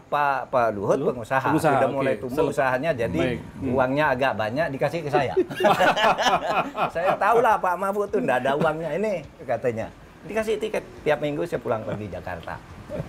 Pak Luhut pengusaha. Sudah mulai tumbuh usahanya, jadi uangnya agak banyak dikasih ke saya. Saya tahu lah Pak Mahfud tuh enggak ada uangnya ini, katanya. Dikasih tiket tiap minggu saya pulang pergi Jakarta.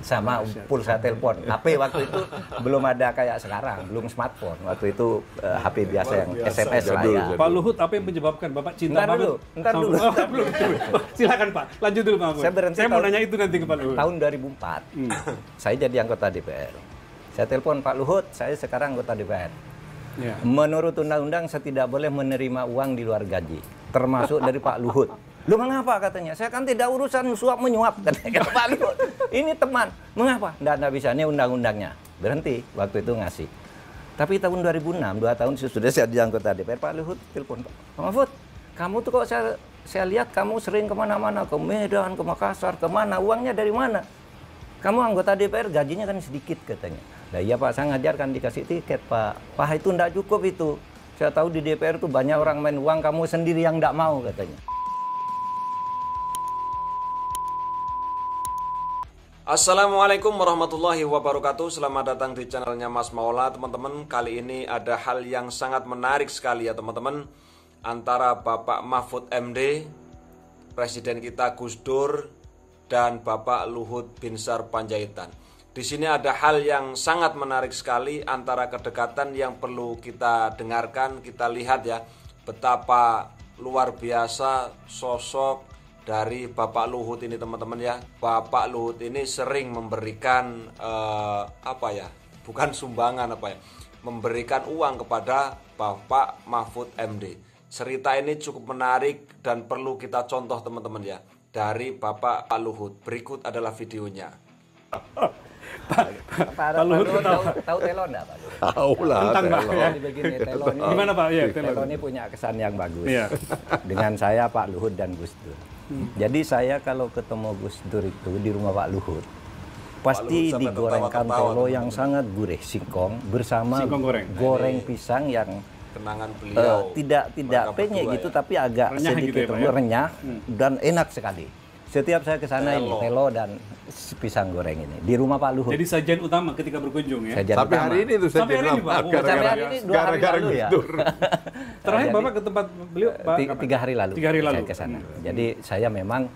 Sama pulsa telepon. HP waktu itu belum ada kayak sekarang, belum smartphone. Waktu itu HP biasa yang SMS lah ya. Pak Luhut, apa yang menyebabkan Bapak cinta banget? Ntar dulu. Silakan Pak, lanjut dulu Pak. Saya mau nanya itu nanti ke Pak Luhut. Tahun 2004, saya jadi anggota DPR. Saya telepon Pak Luhut, saya sekarang anggota DPR. Ya. Menurut undang-undang saya tidak boleh menerima uang di luar gaji, termasuk dari Pak Luhut. Lu mengapa katanya? Saya kan tidak urusan suap menyuap, katanya Pak Luhut. Ini teman. Mengapa? Nggak bisa, ini undang-undangnya. Berhenti waktu itu ngasih. Tapi tahun 2006, 2 tahun sudah saya jadi anggota DPR, Pak Luhut telepon, Pak Mahfud, kamu tuh kok saya lihat kamu sering kemana-mana, ke Medan, ke Makassar, kemana, uangnya dari mana? Kamu anggota DPR, gajinya kan sedikit, katanya. Nah iya Pak, saya ngajarkan dikasih tiket, Pak. Pak, itu nggak cukup itu. Saya tahu di DPR tuh banyak orang main uang, kamu sendiri yang nggak mau, katanya. Assalamualaikum warahmatullahi wabarakatuh. Selamat datang di channelnya Mas Maula, teman-teman. Kali ini ada hal yang sangat menarik sekali ya teman-teman, antara Bapak Mahfud MD, Presiden kita Gus Dur, dan Bapak Luhut Binsar Panjaitan. Di sini ada hal yang sangat menarik sekali, antara kedekatan yang perlu kita dengarkan, kita lihat ya, betapa luar biasa sosok dari Bapak Luhut ini teman-teman ya. Bapak Luhut ini sering memberikan bukan sumbangan memberikan uang kepada Bapak Mahfud MD. Cerita ini cukup menarik dan perlu kita contoh teman-teman ya, dari Bapak Luhut. Berikut adalah videonya. Pak Luhut tahu telon enggak Pak Luhut? Tahu lah. Telon ini. Gimana Pak? Ya, telon ini punya kesan yang bagus. Ya. Dengan saya, Pak Luhut dan Gus Dur. Jadi saya kalau ketemu Gus Dur itu di rumah Pak Luhut, pasti digorengkan telo yang sangat gurih, singkong bersama goreng pisang yang kenangan beliau. Tidak penyek gitu, tapi agak renyah sedikit gitu ya, renyah dan enak sekali. Setiap saya ke sana ini telo dan pisang goreng ini di rumah Pak Luhut. Jadi sajian utama ketika berkunjung ya. Sampai hari ini tuh sampai hari ini Pak. Gara-gara Gus Dur. Terakhir Bapak ke tempat beliau Pak 3 hari lalu. 3 hari lalu saya ke sana. Jadi saya memang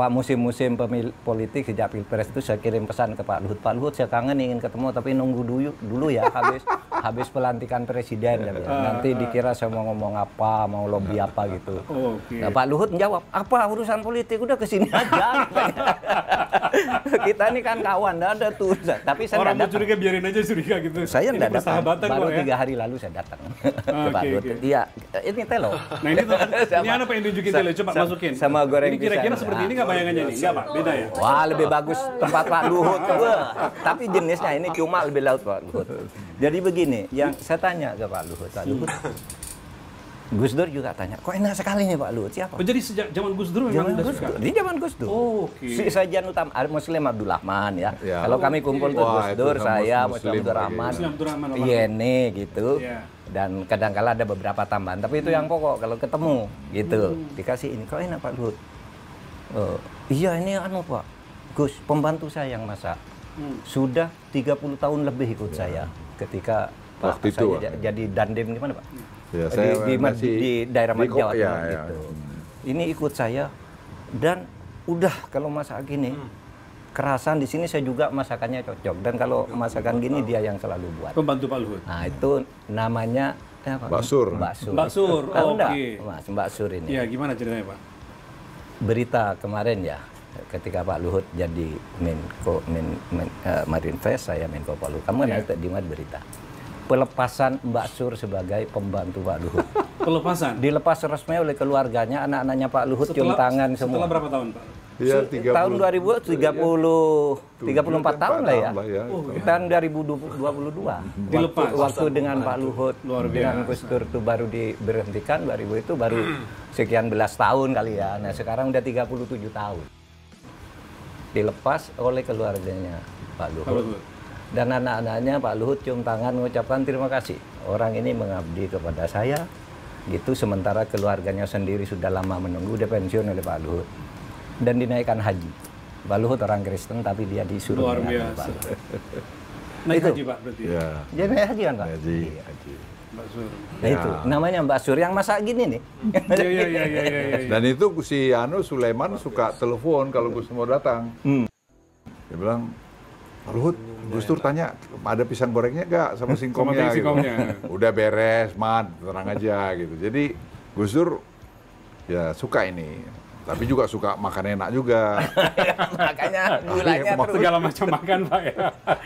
musim-musim politik sejak Pilpres itu saya kirim pesan ke Pak Luhut. Pak Luhut, saya kangen ingin ketemu tapi nunggu dulu ya habis pelantikan presiden. Nanti dikira saya mau ngomong apa, mau lobby apa gitu. Nah, Pak Luhut menjawab, apa urusan politik, udah kesini aja. Kita ini kan kawan, enggak ada tuh. Tapi saya orang mau curiga biarin aja curiga gitu. Saya enggak datang. Baru 3 hari lalu saya datang ke Pak Luhut. Iya, ini telo. Nah ini apa yang tunjukin telo? Coba masukin. Sama goreng pisang. Kira-kira seperti ini nggak bayangannya nih? Nggak Pak, beda ya? Wah, lebih bagus tempat Pak Luhut. Tapi jenisnya ini cuma lebih laut Pak Luhut. Jadi begini, yang saya tanya ke Pak Luhut, Gus Dur juga tanya, kok enak sekali nih Pak Luhut, siapa? Oh, jadi sejak zaman Gus Dur memang Gus Dur. Di zaman Gus Dur. Oh, si sajian utama Muslim Abdul Rahman ya. Kalau kami kumpul tuh Gus Dur, saya, Muslim Abdul Rahman, Yene gitu. Dan kadang-kala ada beberapa tambahan, tapi itu yang pokok kalau ketemu gitu. Dikasih ini, kok enak Pak Luhut? Iya ini Pak Gus, pembantu saya yang masak. Sudah 30 tahun lebih ikut saya ketika waktu itu jadi dandem gimana Pak? Ya, di daerah Jawa Timur gitu. Ini ikut saya dan udah kalau masak gini kerasan di sini saya juga masakannya cocok, dan kalau masakan gini dia yang selalu buat. Pembantu Pak Luhut. Nah itu namanya Mbak Sur. Mbak Sur. Tahu enggak? Mbak Sur ini. Iya, gimana ceritanya Pak? Berita kemarin ya, ketika Pak Luhut jadi Menko Marinvest, saya Menko Polhukam, kan itu di berita pelepasan Mbak Sur sebagai pembantu Pak Luhut. Pelepasan? Dilepas resmi oleh keluarganya, anak-anaknya Pak Luhut cium tangan semua. Setelah berapa tahun Pak? Ya, tahun 34 tahun lah ya. Tahun 2022. Dilepas. Waktu dengan Pak Luhut, dengan Gus Dur itu baru diberhentikan, 2000 itu baru sekian belas tahun kali ya. Nah sekarang udah 37 tahun. Dilepas oleh keluarganya Pak Luhut. Dan anak-anaknya Pak Luhut cium tangan mengucapkan terima kasih. Orang ini mengabdi kepada saya. Gitu, sementara keluarganya sendiri sudah lama menunggu, dia pensiun oleh Pak Luhut. Dan dinaikkan haji. Pak Luhut orang Kristen tapi dia disuruh luar biasa. Naik haji Pak berarti. Ya. Jadi naik haji kan Pak? Haji. Mbak Sur. Nah itu, namanya Mbak Sur yang masak gini nih. Iya. Dan itu si Sulaiman suka telepon kalau Gus mau datang. Dia bilang, Pak Luhut, Gus Dur tanya, ada pisang gorengnya nggak sama singkongnya? Gitu. Udah beres, Man, tenang aja gitu. Jadi Gus Dur ya suka ini, tapi juga suka makan enak juga. Makanya gulanya terus. Segala macam makan Pak ya.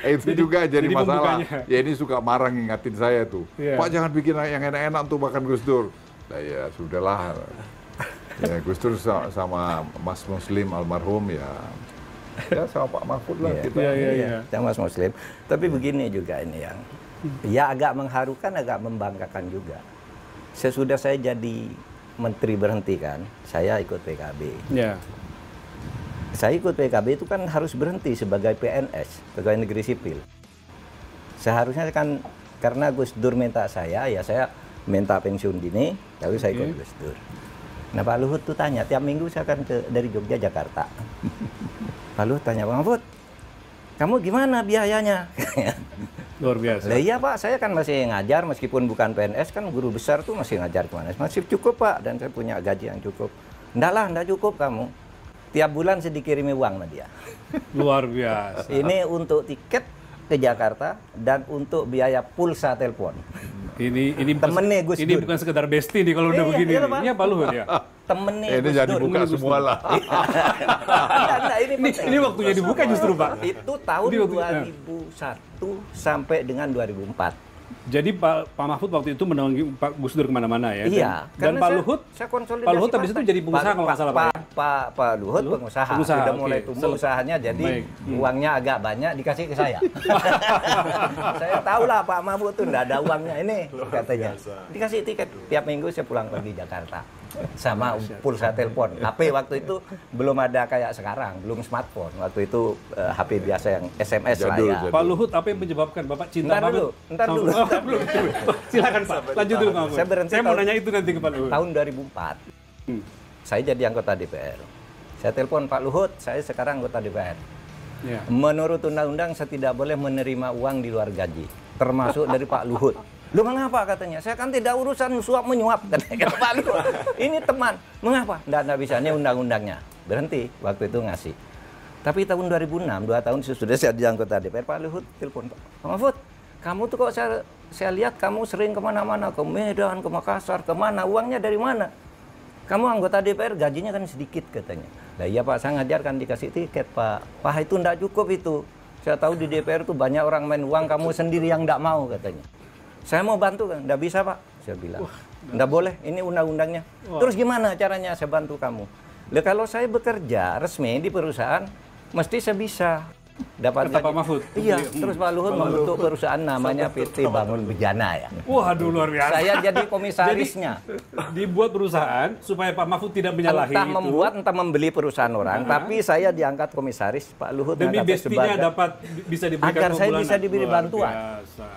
Itu juga jadi masalah. pembukanya. Ya ini suka marah ngingatin saya tuh. Pak jangan bikin yang enak-enak tuh makan Gus Dur. Nah ya sudahlah. Ya Gus Dur sama Mas Muslim almarhum ya sama Pak Mahfud lah kita. Iya. Sama Mas Muslim. Tapi begini juga ini yang ya agak mengharukan, agak membanggakan juga. Sesudah saya jadi menteri berhenti kan, saya ikut PKB. Ya. Saya ikut PKB itu kan harus berhenti sebagai PNS, pegawai negeri sipil. Seharusnya kan karena Gus Dur minta saya, ya saya minta pensiun dini, lalu saya ikut Gus Dur. Nah Pak Luhut tuh tanya, tiap minggu saya akan dari Jogja Jakarta. Pak Luhut tanya, Pak Mahfud, kamu gimana biayanya? Luar biasa. Lah iya Pak, saya kan masih ngajar meskipun bukan PNS, kan guru besar tuh masih ngajar kemana? Masih cukup Pak, dan saya punya gaji yang cukup. Enggak cukup kamu. Tiap bulan saya dikirimi uang sama dia. Luar biasa. Ini untuk tiket ke Jakarta dan untuk biaya pulsa telepon. Ini temennya Gus Dur. Ini bukan sekedar besti nih kalau udah begini. Iya Pak Luhut ya. Temennya Ini Gus jadi Dur. buka semua lah. Ini waktunya dibuka justru Pak. Itu tahun 2001 sampai dengan 2004. Jadi Pak Mahfud waktu itu menaungi Pak Gus Dur kemana-mana ya? Iya. Dan Pak Luhut, saya konsolidasi Pak Luhut habis itu jadi pengusaha kalau nggak salah Pak. Pak Luhut pengusaha. Sudah mulai tumbuh usahanya, jadi uangnya agak banyak dikasih ke saya. Saya tahu lah Pak Mahfud tuh nggak ada uangnya ini katanya. Dikasih tiket tiap minggu saya pulang pergi Jakarta. Sama pulsa telepon. HP waktu itu belum ada kayak sekarang, belum smartphone. Waktu itu HP biasa yang SMS lah ya. Pak Luhut, apa yang menyebabkan Bapak cinta banget? Ntar dulu. Silakan Pak, lanjut dulu Pak. Saya mau nanya itu nanti ke Pak Luhut. Tahun 2004, saya jadi anggota DPR. Saya telepon Pak Luhut, saya sekarang anggota DPR. Ya. Menurut undang-undang saya tidak boleh menerima uang di luar gaji, termasuk dari Pak Luhut. Lu mengapa katanya? Saya kan tidak urusan suap menyuap katanya Pak Luhut. Ini teman. Mengapa? Nggak bisa, ini undang-undangnya. Berhenti waktu itu ngasih. Tapi tahun 2006, 2 tahun sesudah saya jadi anggota DPR, Pak Luhut telepon Pak Mahfud, kamu tuh kok saya lihat kamu sering kemana-mana, ke Medan, ke Makassar, kemana, uangnya dari mana? Kamu anggota DPR gajinya kan sedikit katanya. Nah iya Pak, saya ngajar kan dikasih tiket Pak. Wah itu nggak cukup itu. Saya tahu di DPR tuh banyak orang main uang, kamu sendiri yang nggak mau katanya. Saya mau bantu kan, nggak bisa Pak. Saya bilang, nggak boleh, ini undang-undangnya. Terus gimana caranya saya bantu kamu? Lah kalau saya bekerja resmi di perusahaan, mesti saya bisa dapat Pak Mahfud. Iya, terus Pak Luhut membentuk perusahaan namanya PT Bangun Bejana ya. Waduh luar biasa. Saya jadi komisarisnya. Jadi, dibuat perusahaan supaya Pak Mahfud tidak menyalahi entah membuat, entah membeli perusahaan orang, tapi saya diangkat komisaris, Pak Luhut demi bestinya dapat bisa diberikan agar saya bisa diberi bantuan. Biasa.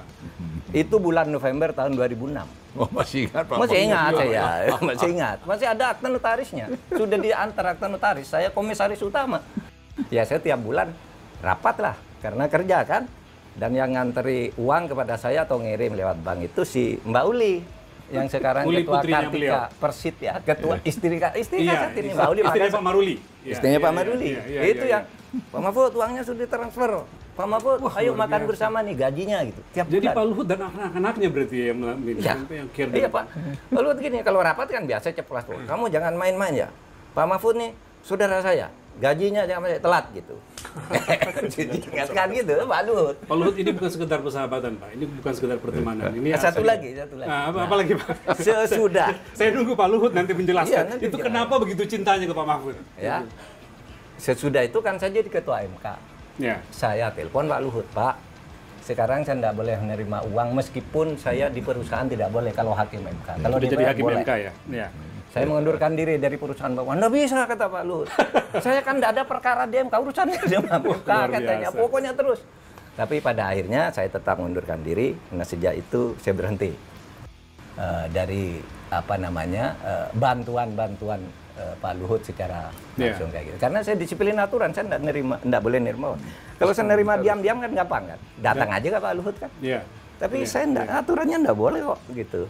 Itu bulan November tahun 2006. Oh, masih ingat Pak? Masih ingat saya, masih ingat. Masih ada akta notarisnya. Sudah diantar akta notaris, saya komisaris utama. Ya saya tiap bulan rapat lah, karena kerja kan. Dan yang nganteri uang kepada saya atau ngirim lewat bank itu si Mbak Uli. Yang sekarang Uli, ketua Kartika Persit ya. Ketua istri iya, ini Mbak Uli. Istrinya Pak Maruli. Istrinya Pak Maruli. Itu yang, Pak Mahfud uangnya sudah ditransfer. Pak Mahfud, ayo makan bersama nih gajinya gitu. Tiap Jadi bulan. Pak Luhut dan anak-anaknya berarti yang care. Iya Pak. Pak Luhut gini, kalau rapat kan biasa ceplas. Kamu jangan main-main ya. Pak Mahfud nih, saudara saya. Gajinya jangan telat gitu. Ingatkan gitu Pak Luhut. Pak Luhut ini bukan sekedar persahabatan Pak, ini bukan sekedar pertemanan. Ini satu lagi. Nah, apa lagi Pak? Sesudah. Saya nunggu Pak Luhut nanti menjelaskan. Iya, nanti itu kenapa begitu cintanya ke Pak Mahfud? Ya. Sesudah itu kan saya jadi ketua MK. Ya. Saya telepon Pak Luhut, Pak. Sekarang saya tidak boleh menerima uang meskipun saya di perusahaan tidak boleh kalau hakim MK. Kalau jadi hakim boleh. MK ya. Ya. Saya mengundurkan diri dari perusahaan Bapak. Anda bisa kata Pak Luhut. Saya kan tidak ada perkara di MK, urusannya di MK katanya. Pokoknya terus. Tapi pada akhirnya saya tetap mengundurkan diri. Nah sejak itu saya berhenti dari bantuan-bantuan Pak Luhut secara langsung kayak gitu. Karena saya disiplin aturan, saya enggak boleh nerima. Kalau saya nerima diam-diam kan gampang kan. Datang aja ke Pak Luhut kan. Tapi saya enggak, aturannya enggak boleh kok gitu.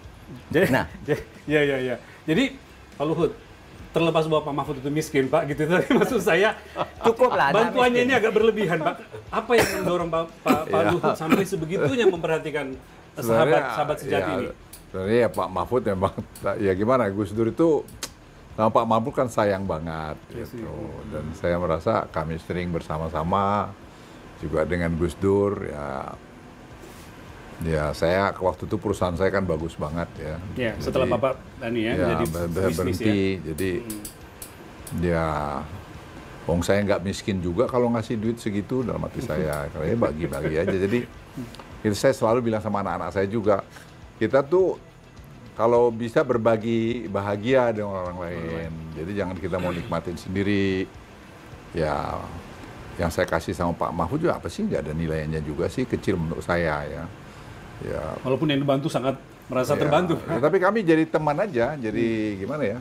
Jadi Pak Luhut, terlepas bahwa Pak Mahfud itu miskin Pak, gitu tadi maksud saya, cukup lah. Bantuannya ini agak berlebihan Pak. Apa yang mendorong Pak Luhut sampai sebegitunya memperhatikan sahabat sejati ini? Sebenarnya ya Pak Mahfud memang, ya gimana, Gus Dur itu sama Pak Mahfud kan sayang banget gitu. Dan saya merasa kami sering bersama-sama juga dengan Gus Dur ya saya waktu itu perusahaan saya kan bagus banget ya. Ya, setelah Bapak Dani menjadi berhenti. Jadi wong saya nggak miskin juga kalau ngasih duit segitu dalam hati saya. Karena bagi-bagi aja. Jadi saya selalu bilang sama anak-anak saya juga, kita tuh kalau bisa berbagi bahagia dengan orang lain. Jadi jangan kita mau nikmatin sendiri. Ya, yang saya kasih sama Pak Mahfud juga apa sih, nggak ada nilainya juga sih, kecil menurut saya ya. Walaupun yang dibantu sangat merasa terbantu. Tapi kami jadi teman aja, jadi gimana ya?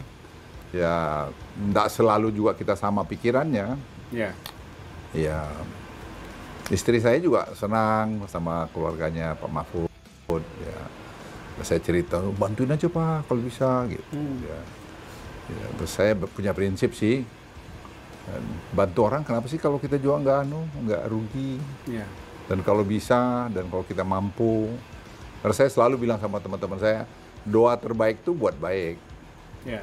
Ya, nggak selalu juga kita sama pikirannya. Ya, istri saya juga senang sama keluarganya Pak Mahfud. Ya, saya cerita, bantuin aja Pak kalau bisa gitu. Terus saya punya prinsip sih, bantu orang kenapa sih kalau kita juga nggak rugi. Dan kalau bisa, dan kalau kita mampu, karena saya selalu bilang sama teman-teman saya, doa terbaik itu buat baik. Ya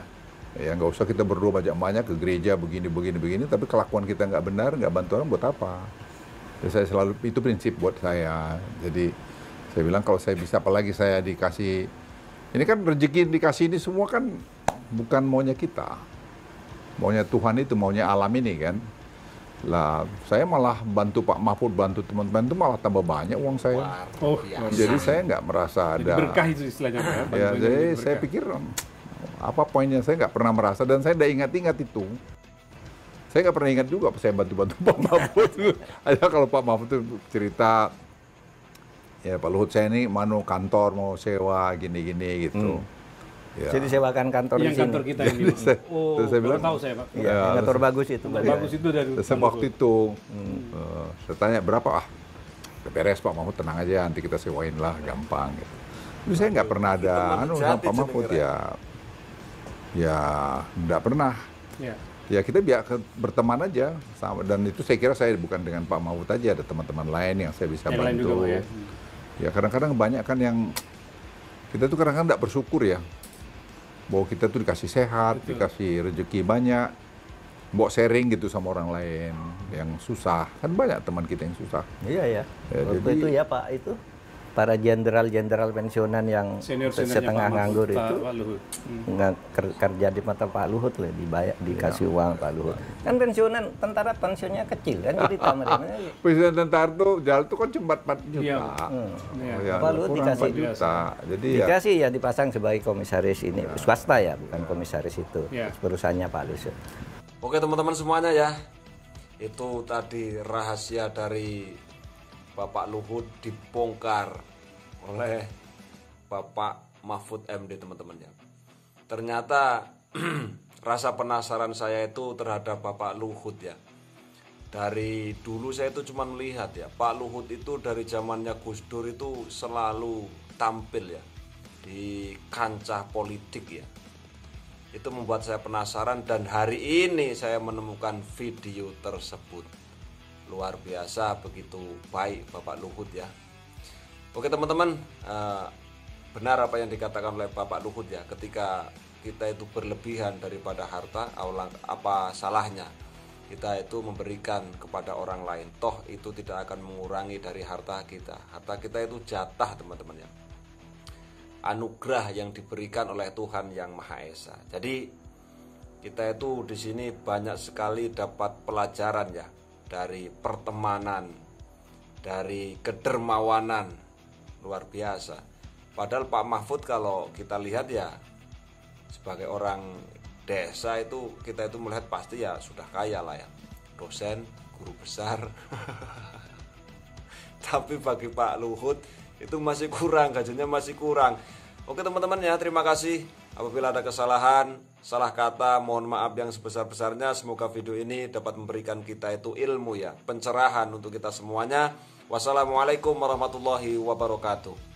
nggak usah kita berdoa banyak-banyak ke gereja begini, tapi kelakuan kita nggak benar, nggak bantu orang buat apa? Jadi saya selalu, itu prinsip buat saya. Jadi saya bilang kalau saya bisa, apalagi saya dikasih, ini kan rezeki dikasih ini semua kan bukan maunya kita, maunya Tuhan itu, maunya alam ini kan. Lah, saya malah bantu Pak Mahfud, bantu teman-teman itu malah tambah banyak uang saya. Jadi saya nggak merasa ada. Berkah itu istilahnya. Jadi saya pikir apa poinnya, saya nggak pernah merasa, dan saya udah ingat-ingat itu. Saya nggak pernah ingat juga saya bantu-bantu Pak Mahfud. Ada kalau Pak Mahfud itu cerita, ya Pak Luhut saya ini kantor mau sewa gini-gini gitu. Jadi sewakan kantor yang di sini. kantor kita ini. Terus saya bilang, tahu saya Pak. Kantor bagus itu. Bagus itu dari. Waktu itu saya tanya berapa, beres Pak Mahfud, tenang aja nanti kita sewain lah, gampang gitu. Tapi saya nggak pernah ada sama Pak Mahfud ya nggak pernah. Ya kita berteman aja sama, dan itu saya kira saya bukan dengan Pak Mahfud aja, ada teman-teman lain yang saya bisa bantu. Ya kadang-kadang banyak kan yang kita tuh kadang-kadang nggak bersyukur ya, bahwa kita tuh dikasih sehat, dikasih rezeki banyak, bawa sharing gitu sama orang lain yang susah. Kan banyak teman kita yang susah. Iya. Waktu itu ya Pak, itu para jenderal pensiunan yang setengah nganggur itu kerja di mata Pak Luhut lah, dikasih uang Pak Luhut. Kan pensiunan tentara pensiunnya kecil kan, jadi pensiunan tentara tuh jalan tuh kan cuma 4 juta. Pak Luhut dikasih 4 juta. Jadi dikasih ya dipasang sebagai komisaris ini, swasta ya, bukan komisaris itu. Perusahaannya Pak Luhut. Oke teman-teman semuanya ya, itu tadi rahasia dari Bapak Luhut dibongkar oleh Bapak Mahfud MD teman-teman ya. Ternyata rasa penasaran saya itu terhadap Bapak Luhut ya. Dari dulu saya itu cuma melihat ya, Pak Luhut itu dari zamannya Gus Dur itu selalu tampil ya di kancah politik ya. Itu membuat saya penasaran, dan hari ini saya menemukan video tersebut. Luar biasa, begitu baik Bapak Luhut ya. Oke teman-teman, benar apa yang dikatakan oleh Bapak Luhut ya, ketika kita itu berlebihan daripada harta, apa salahnya kita itu memberikan kepada orang lain, toh itu tidak akan mengurangi dari harta kita. Harta kita itu jatah teman-teman ya, anugerah yang diberikan oleh Tuhan Yang Maha Esa. Jadi kita itu di sini banyak sekali dapat pelajaran ya, dari pertemanan, dari kedermawanan, luar biasa. Padahal Pak Mahfud kalau kita lihat ya, sebagai orang desa itu, kita itu melihat pasti ya sudah kaya lah ya, dosen, guru besar. Tapi bagi Pak Luhut itu masih kurang, gajinya masih kurang. Oke teman-teman ya, terima kasih Apabila ada kesalahan, salah kata, mohon maaf yang sebesar-besarnya. Semoga video ini dapat memberikan kita itu ilmu ya, pencerahan untuk kita semuanya. Wassalamualaikum warahmatullahi wabarakatuh.